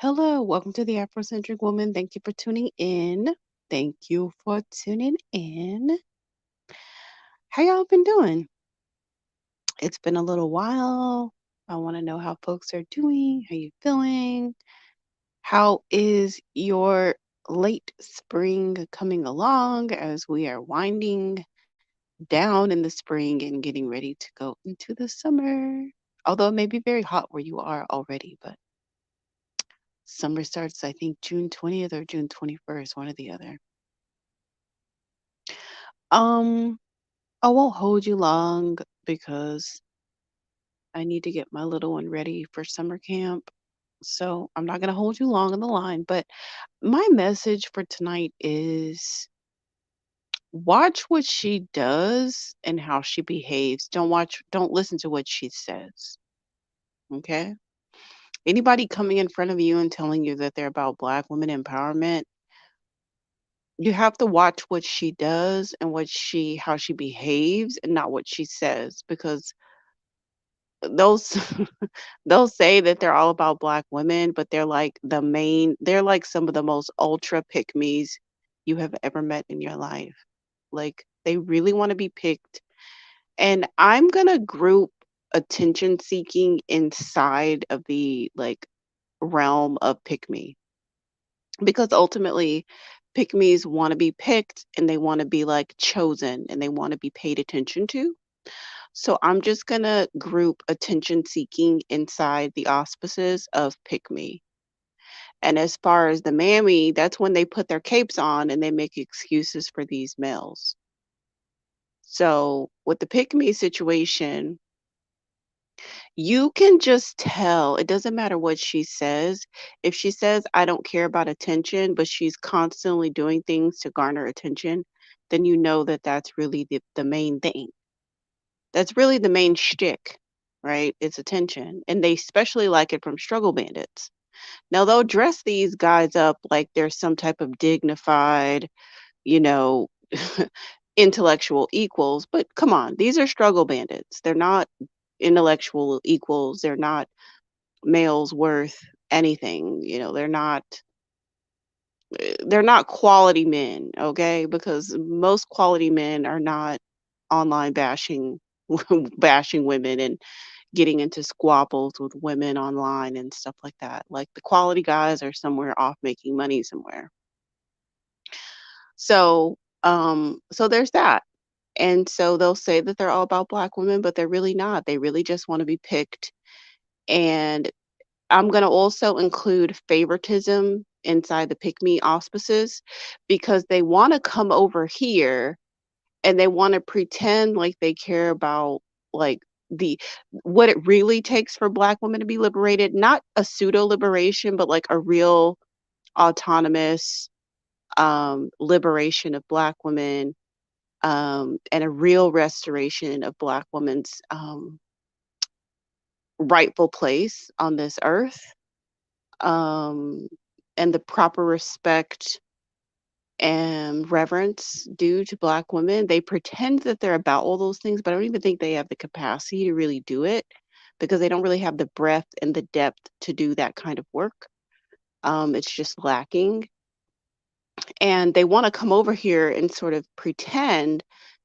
Hello, welcome to the Afrocentric Woman. Thank you for tuning in. Thank you for tuning in. How y'all been doing? It's been a little while. I want to know how folks are doing. How you feeling? How is your late spring coming along as we are winding down in the spring and getting ready to go into the summer? Although it may be very hot where you are already, but summer starts, I think, June 20th or June 21st, one or the other. Um, I won't hold you long because I need to get my little one ready for summer camp. So I'm not going to hold you long on the line. But my message for tonight is watch what she does and how she behaves. Don't listen to what she says. Okay. Anybody coming in front of you and telling you that they're about Black women empowerment, you have to watch what she does and how she behaves and not what she says, because those they'll say that they're all about Black women, but they're like some of the most ultra pick-me's you have ever met in your life. Like, they really want to be picked. And I'm gonna group attention seeking inside of the realm of pick me, because ultimately pick-me's want to be picked and they want to be like chosen and they want to be paid attention to. So I'm just gonna group attention seeking inside the auspices of pick me. And as far as the mammy, that's when they put their capes on and they make excuses for these males. So with the pick me situation, you can just tell. It doesn't matter what she says. If she says, I don't care about attention, but she's constantly doing things to garner attention, then you know that that's really the main thing. That's really the main shtick, right? It's attention. And they especially like it from struggle bandits. Now they'll dress these guys up like they're some type of dignified, you know, intellectual equals, but come on, these are struggle bandits. They're not intellectual equals. They're not males worth anything. They're not quality men, okay? Because most quality men are not online bashing bashing women and getting into squabbles with women online and stuff like that. Like, the quality guys are somewhere off making money somewhere. So there's that. And so they'll say that they're all about Black women, but they're really not. They really just want to be picked. And I'm going to also include favoritism inside the pick me auspices, because they want to come over here and they want to pretend like they care about, like, the what it really takes for Black women to be liberated, not a pseudo liberation, but like a real autonomous liberation of Black women, and a real restoration of Black women's rightful place on this earth, um, and the proper respect and reverence due to Black women. They pretend that they're about all those things, but I don't even think they have the capacity to really do it, because they don't really have the breadth and the depth to do that kind of work. It's just lacking. And they want to come over here and sort of pretend.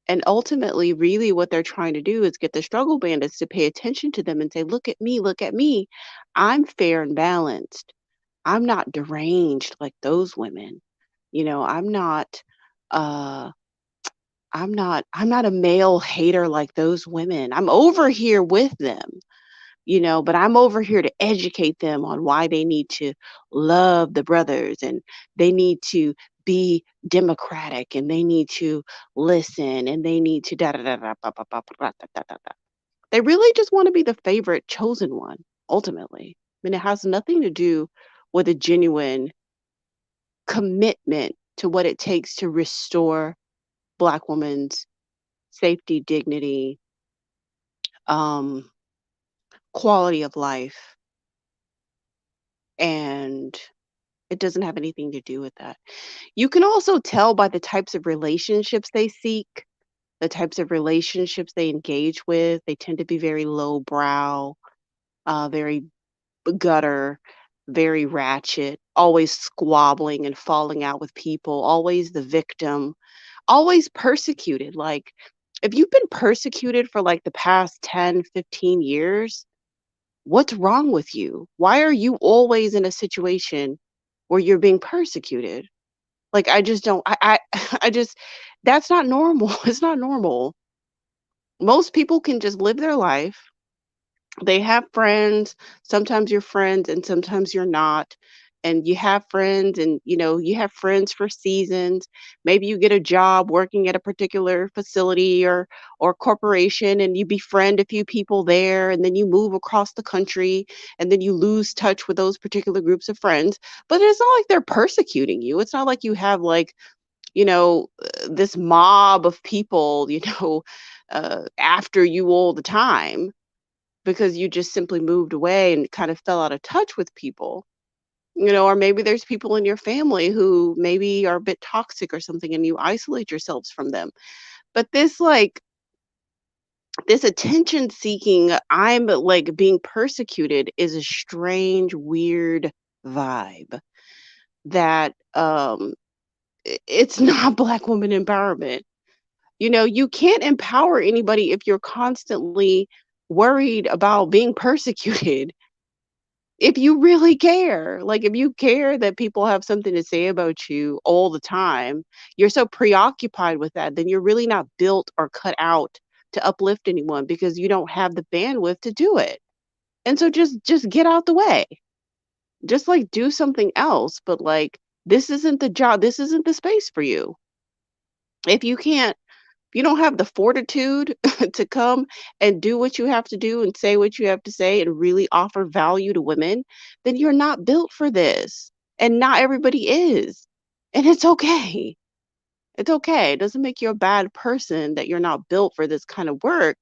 And ultimately, really, what they're trying to do is get the struggle bandits to pay attention to them and say, look at me, look at me. I'm fair and balanced. I'm not deranged like those women. You know, uh I'm not a male hater like those women. I'm over here with them, but I'm over here to educate them on why they need to love the brothers, and they need to be democratic, and they need to listen, and they need to da da da da ba ba ba ba da da da da. They really just want to be the favorite chosen one, ultimately. I mean, it has nothing to do with a genuine commitment to what it takes to restore Black women's safety, dignity, um, quality of life, and it doesn't have anything to do with that. You can also tell by the types of relationships they seek, the types of relationships they engage with. They tend to be very lowbrow, very gutter. very ratchet, always squabbling and falling out with people, always the victim, always persecuted. Like, if you've been persecuted for like the past 10, 15 years, what's wrong with you? Why are you always in a situation where you're being persecuted? Like, I just don't, I just, that's not normal. It's not normal. Most people can just live their life. They have friends. Sometimes you're friends and sometimes you're not. And you have friends and you have friends for seasons. Maybe you get a job working at a particular facility or corporation and you befriend a few people there and then you move across the country and then you lose touch with those particular groups of friends. But it's not like they're persecuting you. It's not like you have like, this mob of people, after you all the time because you just simply moved away and kind of fell out of touch with people. Or maybe there's people in your family who maybe are a bit toxic or something and you isolate yourselves from them. But this attention seeking, I'm like being persecuted is a strange, weird vibe that it's not black woman empowerment. You can't empower anybody if you're constantly worried about being persecuted. If you really care, like, if you care that people have something to say about you all the time, you're so preoccupied with that, then you're really not built or cut out to uplift anyone because you don't have the bandwidth to do it. And so just get out the way. Just, like, do something else, but, like, this isn't the job, this isn't the space for you. If you don't have the fortitude to come and do what you have to do and say what you have to say and really offer value to women, then you're not built for this. And not everybody is. And it's okay. It's okay. It doesn't make you a bad person that you're not built for this kind of work,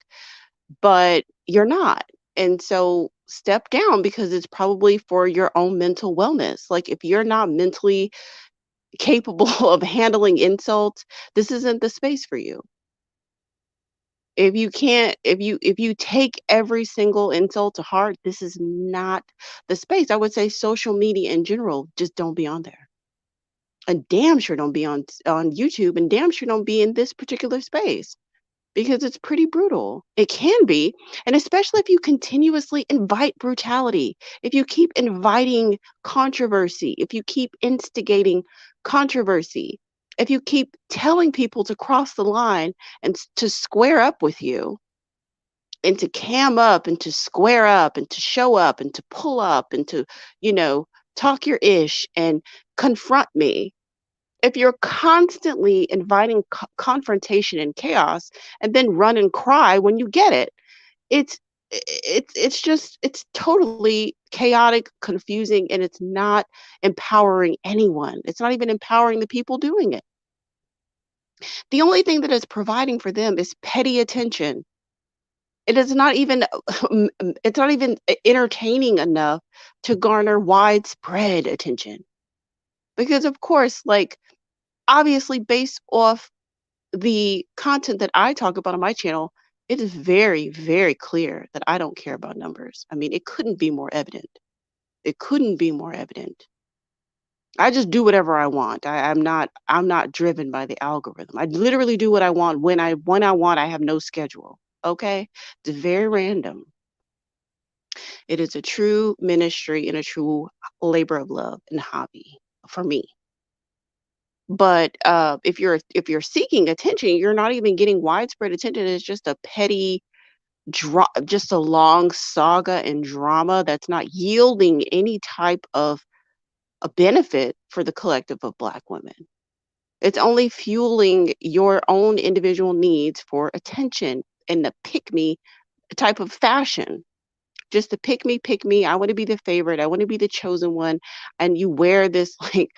but you're not. And so step down because it's probably for your own mental wellness. Like, if you're not mentally capable of handling insults, this isn't the space for you. If you can't if you take every single insult to heart, this is not the space. I would say social media in general, just don't be on there. And damn sure don't be on YouTube, and damn sure don't be in this particular space because it's pretty brutal. It can be, and especially if you continuously invite brutality, if you keep inviting controversy, if you keep instigating controversy, if you keep telling people to cross the line and to square up with you and to cam up and to square up and to show up and to pull up and to, you know, talk your ish and confront me. If you're constantly inviting confrontation and chaos and then run and cry when you get it, it's it's totally chaotic, confusing, and it's not empowering anyone. It's not even empowering the people doing it. The only thing that is providing for them is petty attention. It is not even it's not even entertaining enough to garner widespread attention. Because of course, like, obviously based off the content that I talk about on my channel, it is very, very clear that I don't care about numbers. I mean, it couldn't be more evident. It couldn't be more evident. I just do whatever I want. I'm not driven by the algorithm. I literally do what I want when I want. I have no schedule. Okay? It's very random. It is a true ministry and a true labor of love and hobby for me. But if you're seeking attention, you're not even getting widespread attention. It's just a petty just a long saga and drama that's not yielding any type of a benefit for the collective of Black women. It's only fueling your own individual needs for attention in the pick me type of fashion. Just to pick me. I want to be the favorite. I want to be the chosen one. And you wear this like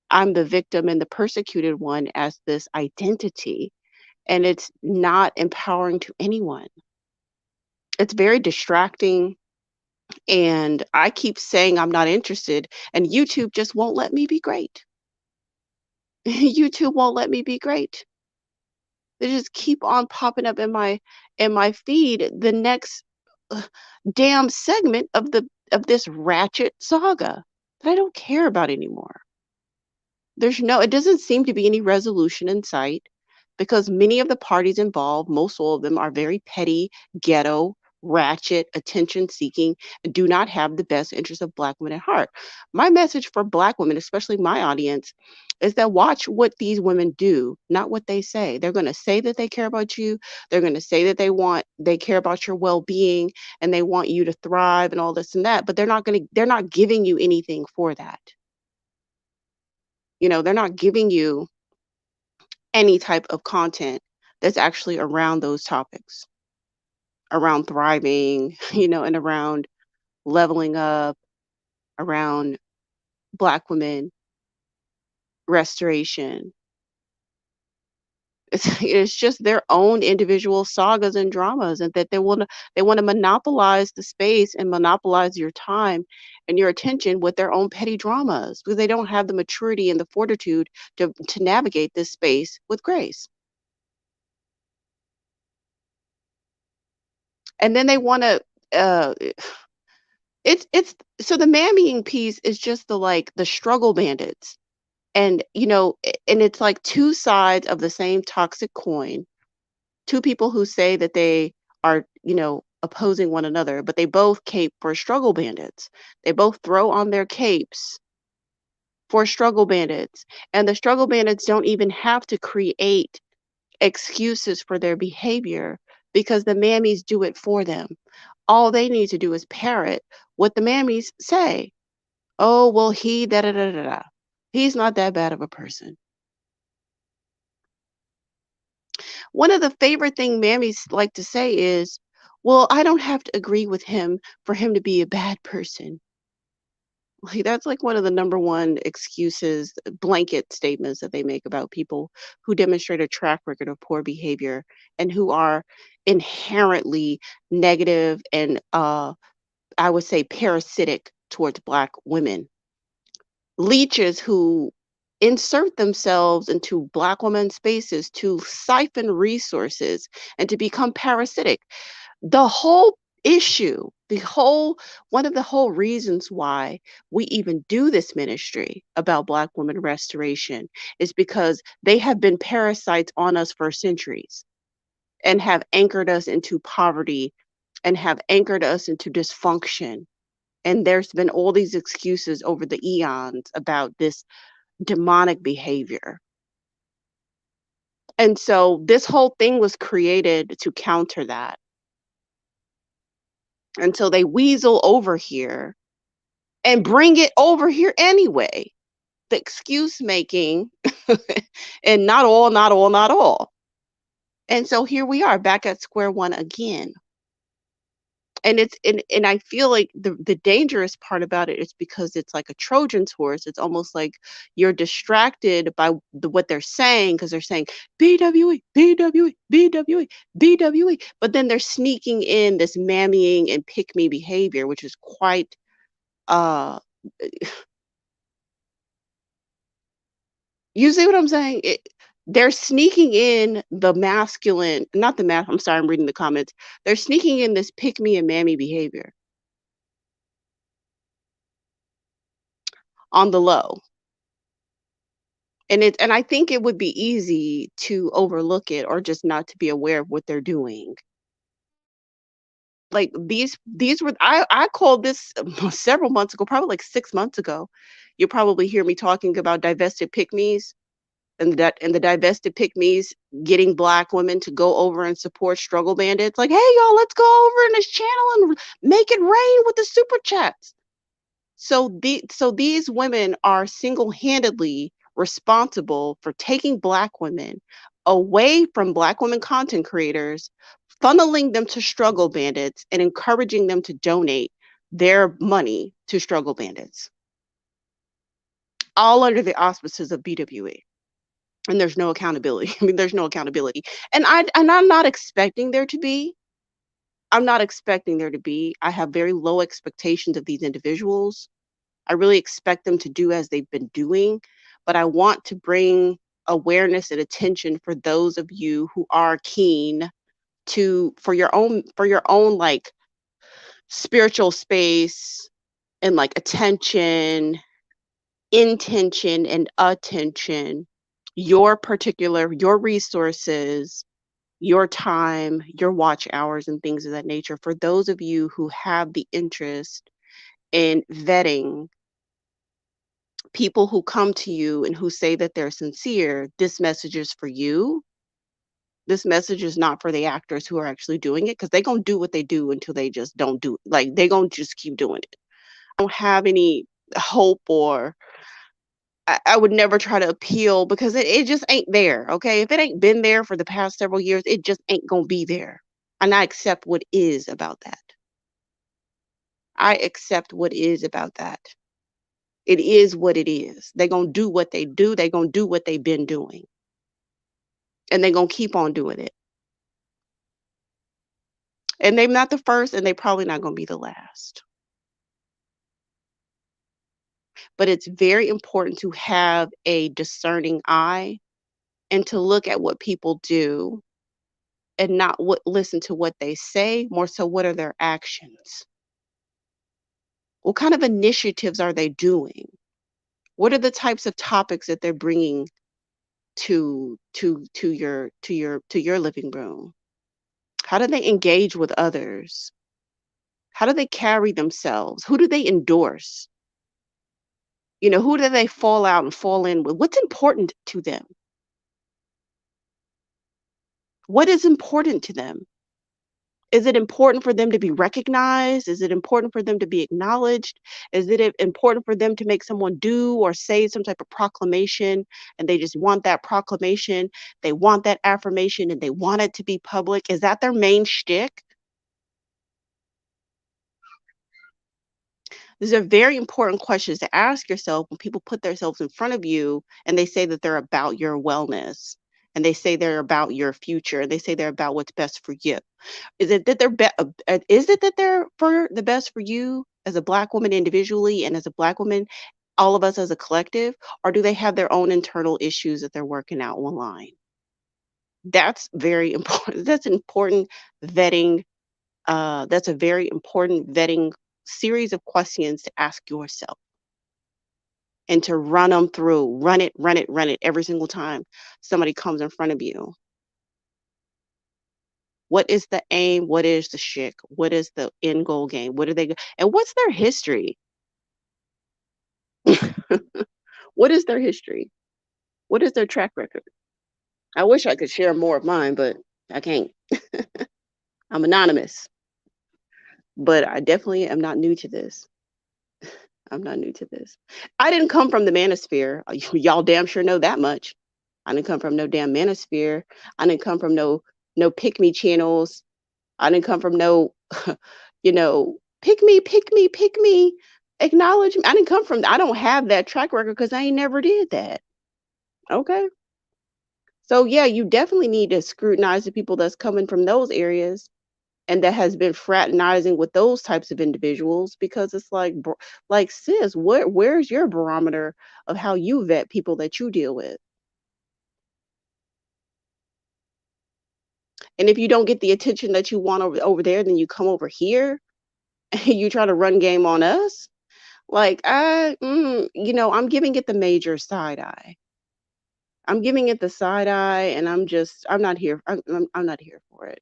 I'm the victim and the persecuted one as this identity. And it's not empowering to anyone. It's very distracting. And I keep saying I'm not interested, and YouTube just won't let me be great. YouTube won't let me be great. They just keep on popping up in my feed the next uh, damn segment of this ratchet saga. that I don't care about anymore. It doesn't seem to be any resolution in sight because many of the parties involved, most all of them are very petty, ghetto, ratchet, attention seeking, and do not have the best interest of Black women at heart. My message for Black women, especially my audience, is that watch what these women do, not what they say. They're going to say that they care about you. They're going to say that they care about your well-being and they want you to thrive and all this and that, but they're not giving you anything for that. They're not giving you any type of content that's actually around those topics, around thriving, and around leveling up, around Black women restoration. It's just their own individual sagas and dramas, and that they want to monopolize the space and monopolize your time and your attention with their own petty dramas because they don't have the maturity and the fortitude to navigate this space with grace. And then they want to uh it's so the mammying piece is just the struggle bandits. And and it's like two sides of the same toxic coin. Two people who say that they are, opposing one another, but they both cape for struggle bandits. They both throw on their capes for struggle bandits. And the struggle bandits don't even have to create excuses for their behavior because the mammies do it for them. All they need to do is parrot what the mammies say. Oh, well, he da da da da da. He's not that bad of a person. One of the favorite thing mammies like to say is, well, I don't have to agree with him for him to be a bad person. Like that's like one of the number one excuses, blanket statements that they make about people who demonstrate a track record of poor behavior and who are inherently negative and I would say parasitic towards Black women. Leeches who insert themselves into Black women spaces to siphon resources and to become parasitic. The whole issue, the whole one of the whole reasons why we even do this ministry about Black women restoration is because they have been parasites on us for centuries and have anchored us into poverty and have anchored us into dysfunction. And there's been all these excuses over the eons about this demonic behavior. And so this whole thing was created to counter that. And so they weasel over here and bring it over here anyway. The excuse making and not all, not all, not all. And so here we are back at square one again. And I feel like the dangerous part about it is because it's like a Trojan's horse. It's almost like you're distracted by what they're saying because they're saying BWE, BWE, BWE, BWE, but then they're sneaking in this mammying and pick me behavior, which is quite uh you see what I'm saying? They're sneaking in the masculine, not the I'm sorry, I'm reading the comments. They're sneaking in this pick me and mammy behavior on the low. And I think it would be easy to overlook it or just not to be aware of what they're doing. Like these were I called this several months ago, probably like 6 months ago. You'll probably hear me talking about divested pick-me's and the divested pick-me's getting Black women to go over and support struggle bandits. Like, hey y'all, let's go over in this channel and make it rain with the super chats. So these women are single-handedly responsible for taking Black women away from Black women content creators, funneling them to struggle bandits, and encouraging them to donate their money to struggle bandits, all under the auspices of BWE. And there's no accountability. I mean, there's no accountability. And I'm not expecting there to be. I'm not expecting there to be. I have very low expectations of these individuals. I really expect them to do as they've been doing, but I want to bring awareness and attention for those of you who are keen to for your own like spiritual space and like attention intention and attention, your resources, your time, your watch hours, and things of that nature. For those of you who have the interest in vetting people who come to you and who say that they're sincere, this message is for you. This message is not for the actors who are actually doing it because they gonna do what they do until they just don't do it. Like they gonna just keep doing it. I don't have any hope or I would never try to appeal because it just ain't there. Okay. If it ain't been there for the past several years, it just ain't gonna be there. And I accept what is about that. I accept what is about that. It is what it is. They gonna do what they do. They gonna do what they've been doing. And they gonna keep on doing it. And they're not the first and they probably not gonna be the last. But it's very important to have a discerning eye and to look at what people do and not what listen to what they say, more so what are their actions? What kind of initiatives are they doing? What are the types of topics that they're bringing to your living room? How do they engage with others? How do they carry themselves? Who do they endorse? Who do they fall out and fall in with? What's important to them? What is important to them? Is it important for them to be recognized? Is it important for them to be acknowledged? Is it important for them to make someone do or say some type of proclamation and they just want that proclamation? They want that affirmation and they want it to be public. Is that their main shtick? These are very important questions to ask yourself when people put themselves in front of you and they say that they're about your wellness and they say they're about your future and they say they're about what's best for you. Is it that they're for the best for you as a Black woman individually and as a Black woman, all of us as a collective, or do they have their own internal issues that they're working out online? That's very important. Vetting. That's a very important vetting series of questions to ask yourself and to run them through, run it every single time somebody comes in front of you. What is the aim? What is the shtick? What is the end goal game? What are they and what's their history? What is their history? What is their track record? I wish I could share more of mine, but I can't. I'm anonymous, but I definitely am not new to this. I'm not new to this. I didn't come from the manosphere. Y'all damn sure know that much. I didn't come from no damn manosphere. I didn't come from no pick me channels. I didn't come from no, pick me, acknowledge me. I didn't come from. I don't have that track record because I ain't never did that. Okay. So yeah, you definitely need to scrutinize the people that's coming from those areas and that has been fraternizing with those types of individuals because it's like like sis, where's your barometer of how you vet people that you deal with? And if you don't get the attention that you want over there, then you come over here and you try to run game on us. Like I'm giving it the major side eye. I'm giving it the side eye, and I'm not here. I'm not here for it.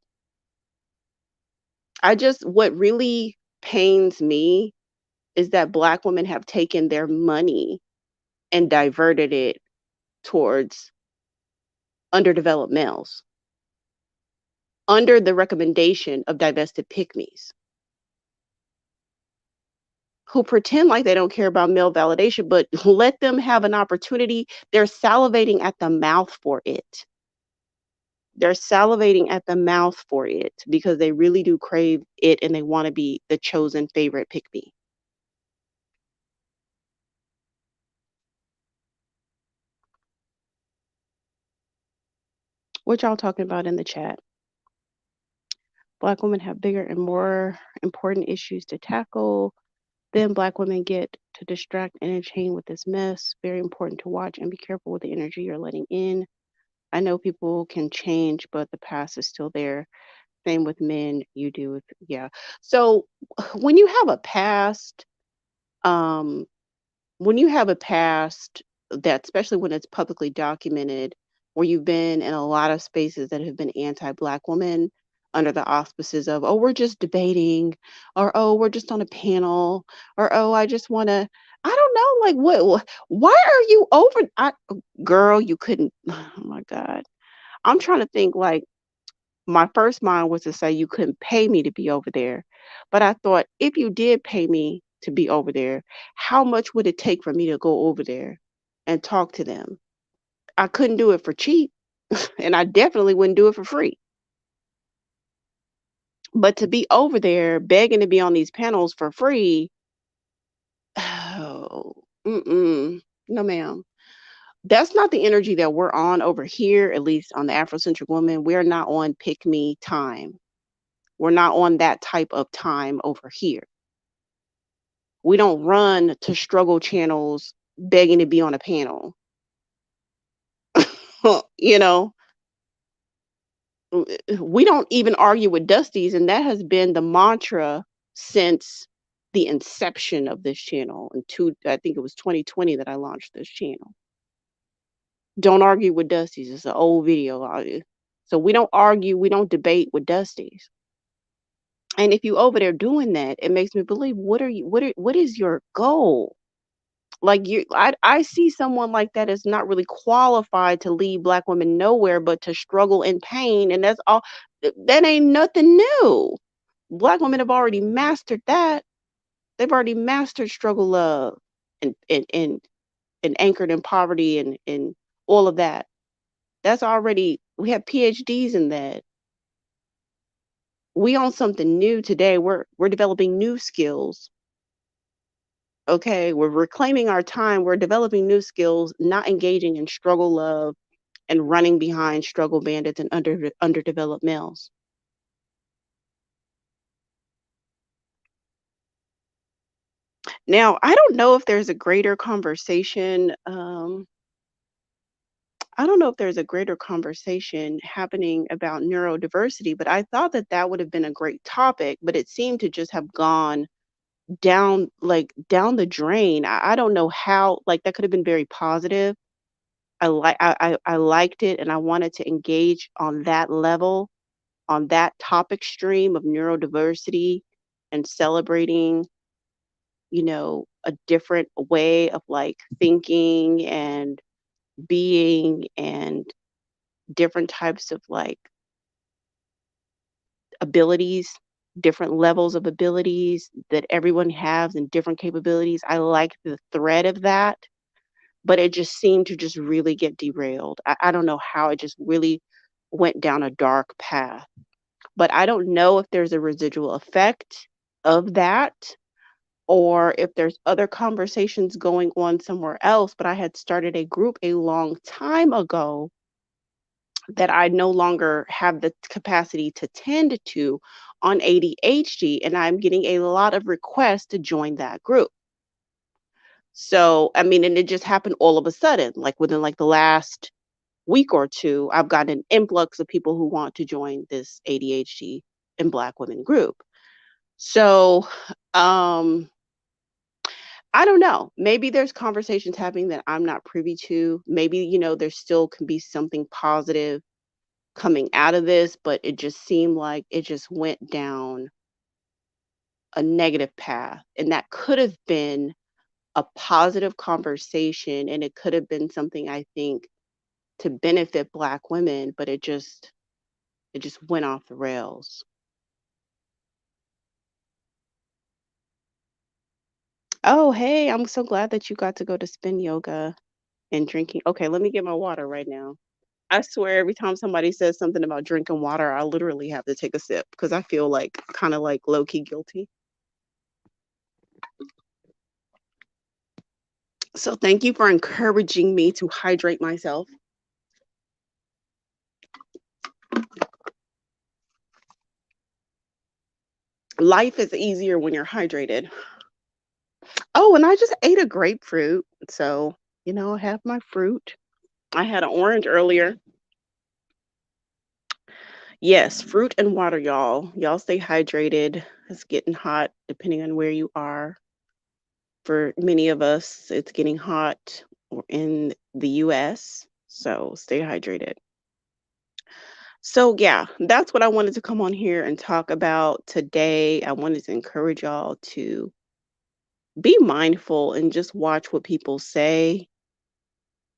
What really pains me is that Black women have taken their money and diverted it towards underdeveloped males under the recommendation of divested Pickmes who pretend like they don't care about male validation, but let them have an opportunity. They're salivating at the mouth for it. They're salivating at the mouth for it because they really do crave it and they want to be the chosen favorite pick me. What y'all talking about in the chat? Black women have bigger and more important issues to tackle. Then Black women get to distract and entertain with this mess. Very important to watch and be careful with the energy you're letting in. I know people can change, but the past is still there. Same with men. You do with, yeah. So when you have a past, um, when you have a past that, especially when it's publicly documented, where you've been in a lot of spaces that have been anti-Black women under the auspices of, oh, we're just debating, or oh, we're just on a panel, or oh, I just want to, I don't know, like why are you over? Girl, you couldn't. Oh my God, I'm trying to think. Like my first mind was to say you couldn't pay me to be over there, but I thought if you did pay me to be over there, how much would it take for me to go over there and talk to them? I couldn't do it for cheap, and I definitely wouldn't do it for free. But to be over there begging to be on these panels for free, oh, mm-mm, no, ma'am. That's not the energy that we're on over here, at least on the Afrocentric woman. We're not on pick me time. We're not on that type of time over here. We don't run to struggle channels begging to be on a panel. you know, we don't even argue with Dusties, and that has been the mantra since the inception of this channel. I think it was 2020 that I launched this channel. Don't argue with Dusties. It's an old video. So we don't argue, we don't debate with Dusties. And if you over there doing that, it makes me believe what is your goal? Like I see someone like that is not really qualified to lead Black women nowhere but to struggle in pain, and that's all. That ain't nothing new. Black women have already mastered that. They've already mastered struggle love and anchored in poverty and all of that. That's already, we have PhDs in that. We on something new today. We're developing new skills. Okay, we're reclaiming our time. We're developing new skills, not engaging in struggle love and running behind struggle bandits and underdeveloped males. Now, I don't know if there's a greater conversation. I don't know if there's a greater conversation happening about neurodiversity, but I thought that that would have been a great topic, but it seemed to just have gone down the drain. I don't know how, like that could have been very positive. I liked it and I wanted to engage on that level, on that topic stream of neurodiversity and celebrating, a different way of like thinking and being and different types of like abilities, different levels of abilities that everyone has and different capabilities. I like the thread of that, but it just seemed to just really get derailed. I don't know how it just really went down a dark path. But I don't know if there's a residual effect of that or if there's other conversations going on somewhere else. But I had started a group a long time ago that I no longer have the capacity to tend to on ADHD, and I'm getting a lot of requests to join that group. So, I mean, and it just happened all of a sudden, like within like the last week or two, I've got an influx of people who want to join this ADHD and Black women group. So, um, I don't know. Maybe there's conversations happening that I'm not privy to. Maybe, there still can be something positive coming out of this, but it just seemed like it just went down a negative path. And that could have been a positive conversation and it could have been something I think to benefit Black women, but it just went off the rails. Oh, hey, I'm so glad that you got to go to spin yoga and drinking. Okay, let me get my water right now. I swear every time somebody says something about drinking water, I literally have to take a sip because I feel like kind of like low key guilty. So thank you for encouraging me to hydrate myself. Life is easier when you're hydrated. Oh, and I just ate a grapefruit. So, I have my fruit. I had an orange earlier. Yes, fruit and water, y'all. Y'all stay hydrated. It's getting hot depending on where you are. for many of us. It's getting hot in the US, so stay hydrated. So, yeah, that's what I wanted to come on here and talk about today. I wanted to encourage y'all to be mindful and just watch what people say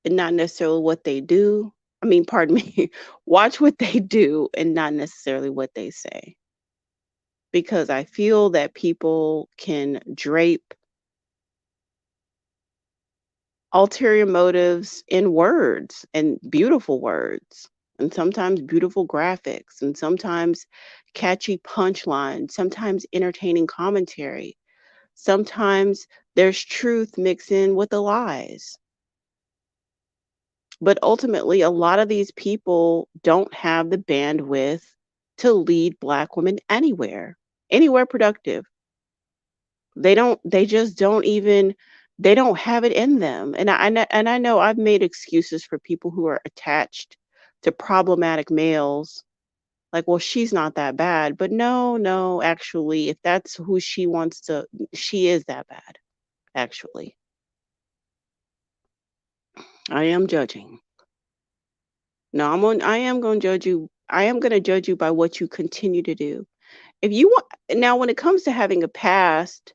and not necessarily what they do. I mean, pardon me, watch what they do and not necessarily what they say. Because I feel that people can drape ulterior motives in words and beautiful words, and sometimes beautiful graphics, and sometimes catchy punchlines, sometimes entertaining commentary. Sometimes there's truth mixed in with the lies. But ultimately, a lot of these people don't have the bandwidth to lead Black women anywhere productive. They just don't even they don't have it in them. And I know I've made excuses for people who are attached to problematic males. Like, well, she's not that bad. But no, no, actually, if that's who she wants to, she is that bad, actually. I am judging. No, I am going to judge you. I am going to judge you by what you continue to do. If you want now when it comes to having a past,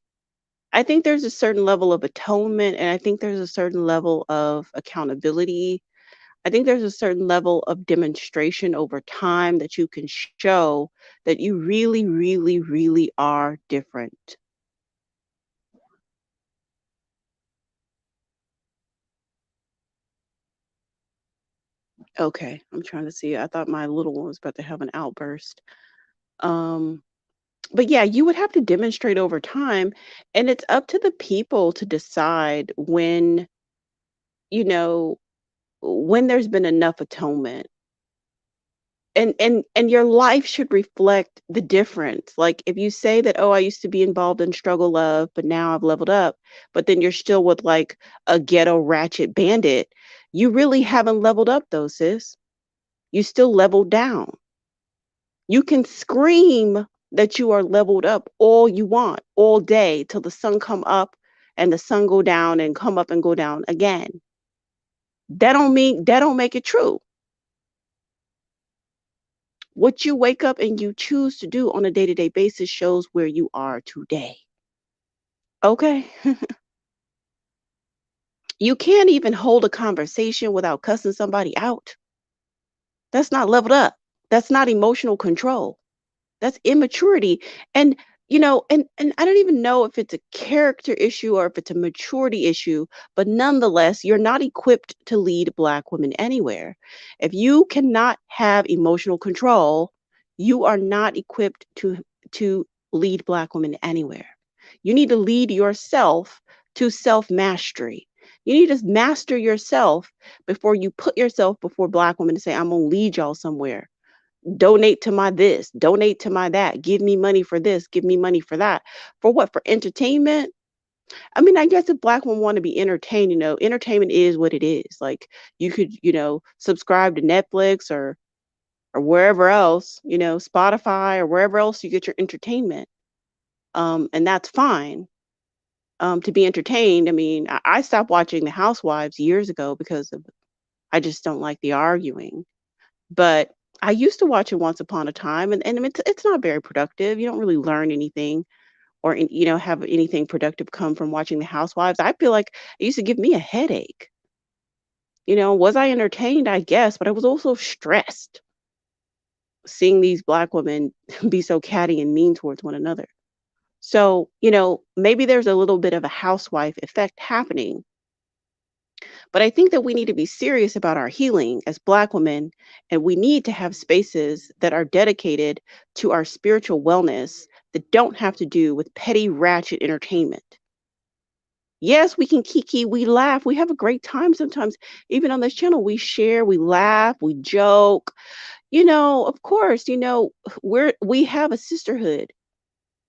I think there's a certain level of atonement, and I think there's a certain level of accountability. I think there's a certain level of demonstration over time that you can show that you really, really, really are different. Okay, I'm trying to see. I thought my little one was about to have an outburst. Um, but yeah, you would have to demonstrate over time, and it's up to the people to decide you know, when there's been enough atonement. And your life should reflect the difference. Like, if you say that, "Oh, I used to be involved in struggle love, but now I've leveled up," but then you're still with, like, a ghetto ratchet bandit, you really haven't leveled up though, sis. You still leveled down. You can scream that you are leveled up all you want, all day, till the sun come up and the sun go down and come up and go down again. That don't make it true. What you wake up and you choose to do on a day-to-day basis shows where you are today. Okay? You can't even hold a conversation without cussing somebody out. That's not leveled up. That's not emotional control. That's immaturity. And and I don't even know if it's a character issue or if it's a maturity issue, but nonetheless, you're not equipped to lead Black women anywhere. If you cannot have emotional control, you are not equipped to lead Black women anywhere. You need to lead yourself to self-mastery. You need to master yourself before you put yourself before Black women to say, "I'm gonna lead y'all somewhere. Donate to my this, donate to my that, give me money for this, give me money for that." For what? For entertainment? I mean, I guess if Black women want to be entertained, entertainment is what it is. Like, you could, subscribe to Netflix or wherever else, Spotify or wherever else you get your entertainment. And that's fine. To be entertained. I mean, I stopped watching The Housewives years ago because I just don't like the arguing. But I used to watch it once upon a time, and it's not very productive. You don't really learn anything or have anything productive come from watching The Housewives. I feel like it used to give me a headache. Was I entertained? I guess, but I was also stressed seeing these Black women be so catty and mean towards one another. So, maybe there's a little bit of a housewife effect happening, but I think that we need to be serious about our healing as Black women, and we need to have spaces that are dedicated to our spiritual wellness that don't have to do with petty, ratchet entertainment. Yes, we can kiki, we laugh, we have a great time sometimes. Even on this channel, we share, we laugh, we joke. Of course, we have a sisterhood.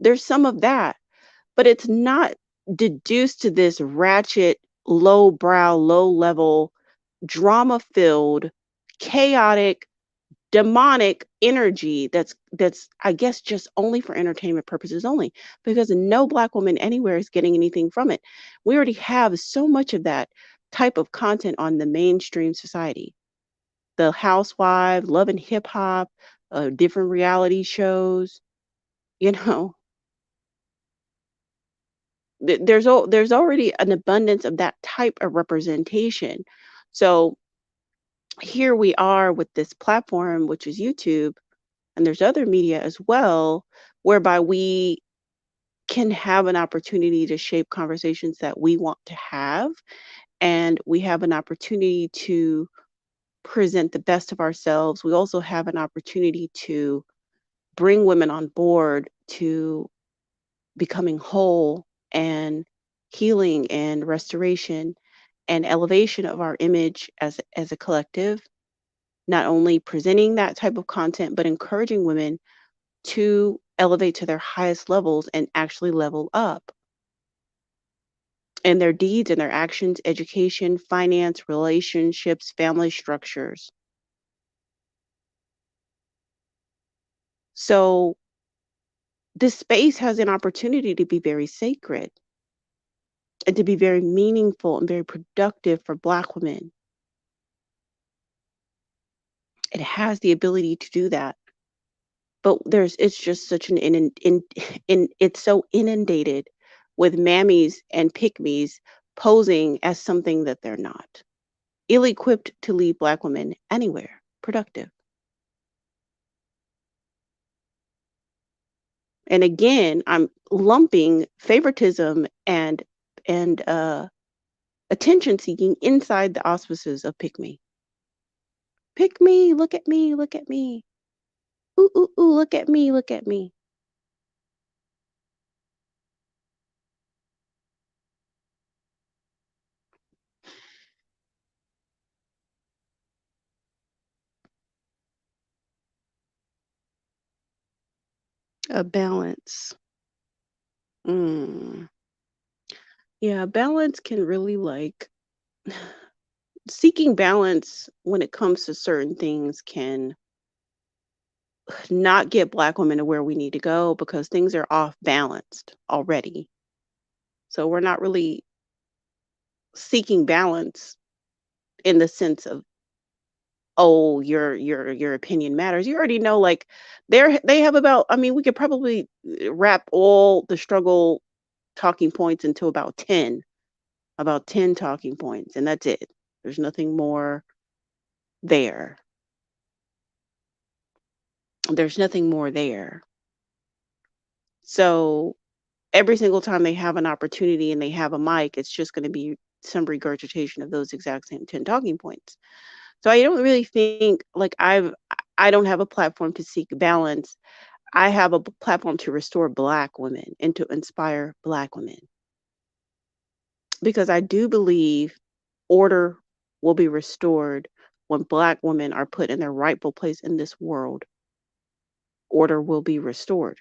There's some of that, but it's not deduced to this ratchet, low brow, low level, drama filled, chaotic, demonic energy that's I guess just only for entertainment purposes only, because no black woman anywhere is getting anything from it. We already have so much of that type of content on the mainstream society. The housewife, love and hip hop, different reality shows, you know, there's already an abundance of that type of representation. So here we are with this platform, which is YouTube, and there's other media as well, whereby we can have an opportunity to shape conversations that we want to have. And we have an opportunity to present the best of ourselves. We also have an opportunity to bring women on board to becoming whole and healing and restoration and elevation of our image as a collective, not only presenting that type of content but encouraging women to elevate to their highest levels and actually level up in their deeds and their actions, education, finance, relationships, family structures. So this space has an opportunity to be very sacred and to be very meaningful and very productive for Black women. It has the ability to do that. But it's just such an it's so inundated with mammies and pickmes posing as something that they're not. Ill-equipped to lead Black women anywhere productive. And again, I'm lumping favoritism and attention seeking inside the auspices of pick me. Pick me, look at me, look at me. Ooh, ooh, ooh, look at me, look at me. A balance. Mm. Yeah, balance can really like seeking balance when it comes to certain things can not get Black women to where we need to go because things are off balanced already. So we're not really seeking balance in the sense of, oh, your opinion matters. You already know, like they have about. I mean, we could probably wrap all the struggle talking points into about 10 talking points, and that's it. There's nothing more there. There's nothing more there. So every single time they have an opportunity and they have a mic, it's just going to be some regurgitation of those exact same 10 talking points. So I don't really think like I don't have a platform to seek balance. I have a platform to restore Black women and to inspire Black women because I do believe order will be restored when Black women are put in their rightful place in this world. Order will be restored.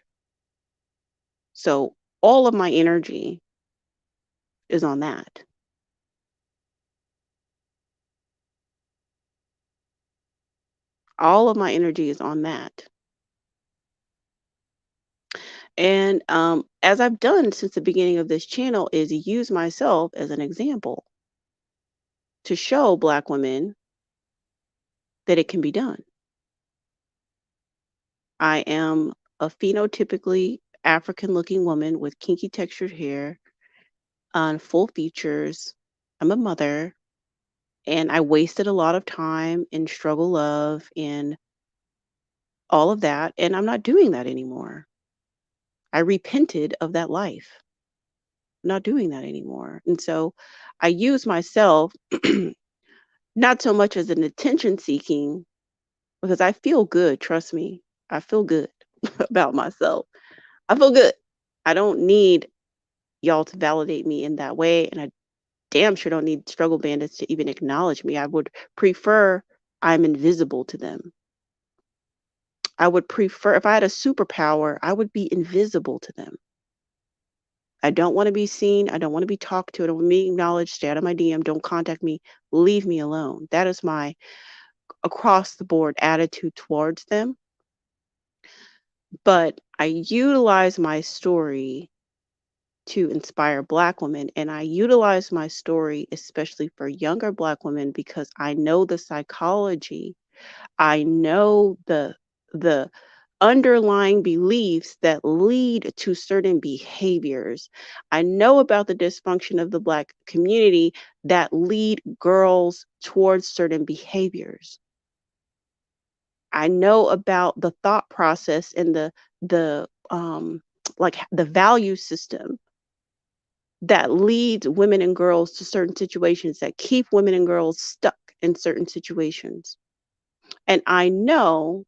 So all of my energy is on that. All of my energy is on that. And as I've done since the beginning of this channel, is use myself as an example to show Black women that it can be done. I am a phenotypically African looking woman with kinky textured hair on full features. I'm a mother and I wasted a lot of time in struggle love and all of that. And I'm not doing that anymore. I repented of that life. I'm not doing that anymore. And so I use myself not so much as an attention seeking because I feel good. Trust me. I feel good about myself. I feel good. I don't need y'all to validate me in that way. And I damn sure don't need struggle bandits to even acknowledge me. I would prefer I'm invisible to them. I would prefer, if I had a superpower, I would be invisible to them. I don't want to be seen. I don't want to be talked to. I don't want to be acknowledged. Stay out of my DM. Don't contact me. Leave me alone. That is my across the board attitude towards them, but I utilize my story to inspire Black women, and I utilize my story especially for younger Black women because I know the psychology. I know the underlying beliefs that lead to certain behaviors. I know about the dysfunction of the Black community that lead girls towards certain behaviors. I know about the thought process and the like the value system that leads women and girls to certain situations that keep women and girls stuck in certain situations. And I know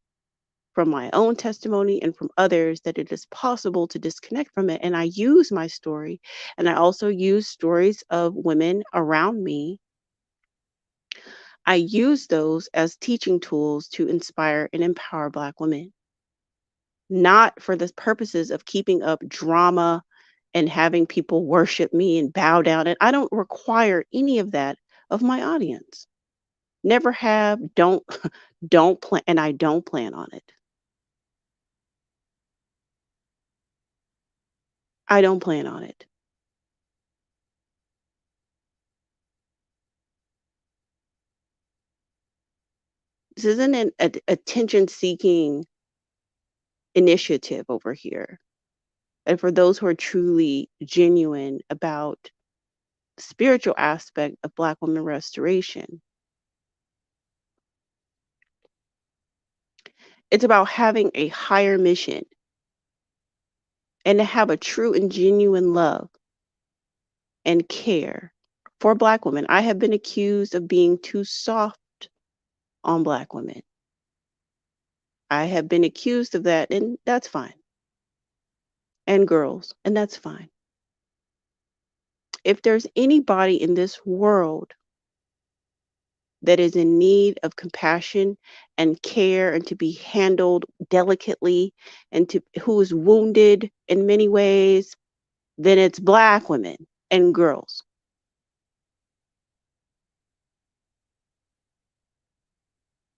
from my own testimony and from others that it is possible to disconnect from it. And I use my story, and I also use stories of women around me. I use those as teaching tools to inspire and empower Black women, not for the purposes of keeping up drama and having people worship me and bow down. And I don't require any of that of my audience. Never have, don't plan, and I don't plan on it. I don't plan on it. This isn't an attention seeking initiative over here. And for those who are truly genuine about the spiritual aspect of Black women restoration, it's about having a higher mission and to have a true and genuine love and care for Black women. I have been accused of being too soft on Black women. I have been accused of that, and that's fine. And girls, and that's fine. If there's anybody in this world that is in need of compassion and care and to be handled delicately and to who is wounded in many ways, then it's Black women and girls.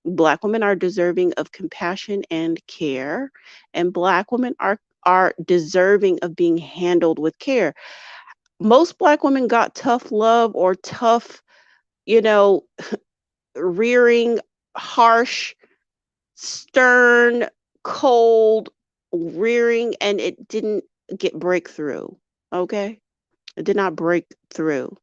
Black women are deserving of compassion and care, and Black women are deserving of being handled with care. Most Black women got tough love or tough, you know, rearing, harsh, stern, cold rearing, and it didn't get breakthrough. Okay? It did not break through.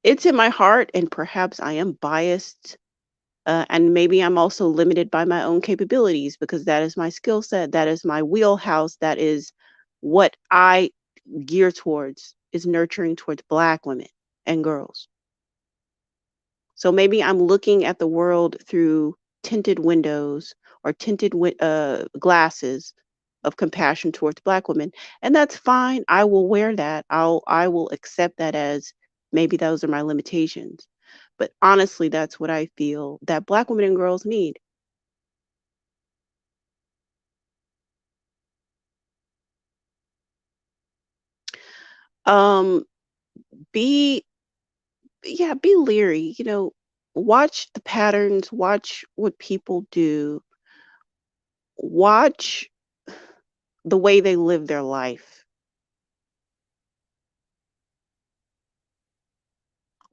It's in my heart, and perhaps I am biased. And maybe I'm also limited by my own capabilities because that is my skill set. That is my wheelhouse. That is what I gear towards, is nurturing towards Black women and girls. So maybe I'm looking at the world through tinted windows or glasses of compassion towards Black women, and that's fine. I will wear that. I will accept that as maybe those are my limitations. But honestly, that's what I feel that Black women and girls need. Um, be yeah, be leery. Watch the patterns. Watch what people do. Watch the way they live their life.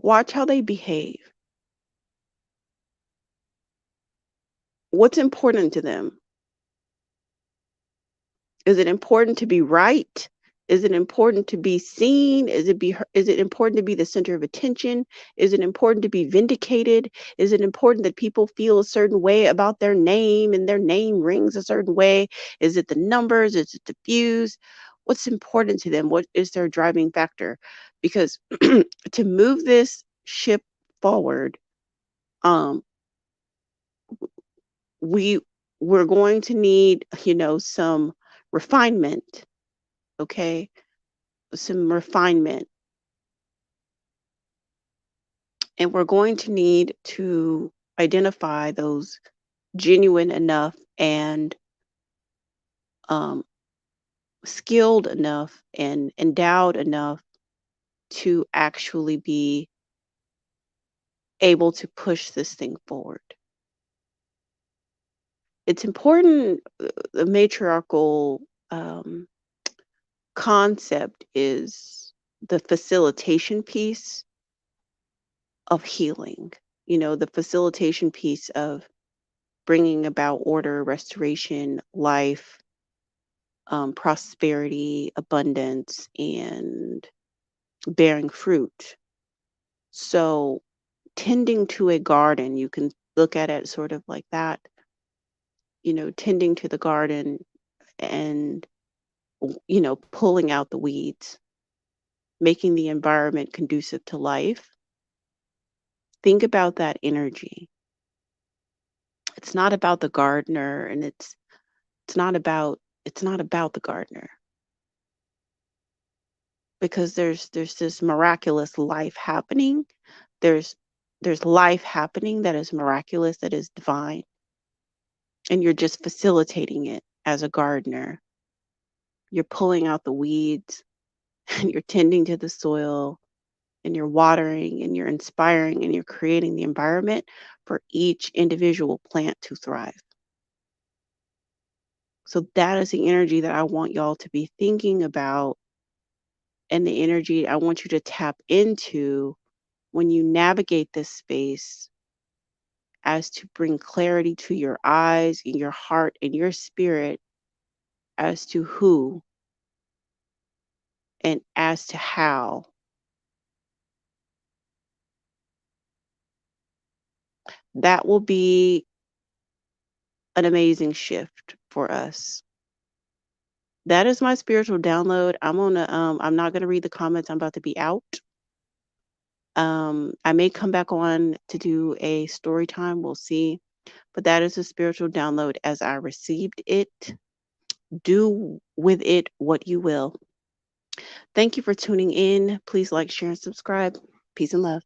Watch how they behave. What's important to them? Is it important to be right? Is it important to be seen? Is it important to be the center of attention? Is it important to be vindicated? Is it important that people feel a certain way about their name and their name rings a certain way? Is it the numbers? Is it the views? What's important to them? What is their driving factor? Because to move this ship forward, um, we we're going to need, some refinement, okay? Some refinement. And we're going to need to identify those genuine enough and um, skilled enough and endowed enough to actually be able to push this thing forward. It's important, the matriarchal concept is the facilitation piece of healing, the facilitation piece of bringing about order, restoration, life, prosperity, abundance, and bearing fruit. So, tending to a garden, you can look at it sort of like that, tending to the garden and, pulling out the weeds, making the environment conducive to life. Think about that energy. It's not about the gardener and it's not about the gardener because there's this miraculous life happening. There's there's life happening that is miraculous, that is divine, and you're just facilitating it as a gardener. You're pulling out the weeds and you're tending to the soil and you're watering and you're inspiring and you're creating the environment for each individual plant to thrive. So that is the energy that I want y'all to be thinking about and the energy I want you to tap into when you navigate this space as to bring clarity to your eyes and your heart and your spirit as to who and as to how. That will be an amazing shift for us. That is my spiritual download. I'm not gonna read the comments. I'm about to be out. I may come back on to do a story time. We'll see. But that is a spiritual download as I received it. Do with it what you will. Thank you for tuning in. Please like, share, and subscribe. Peace and love.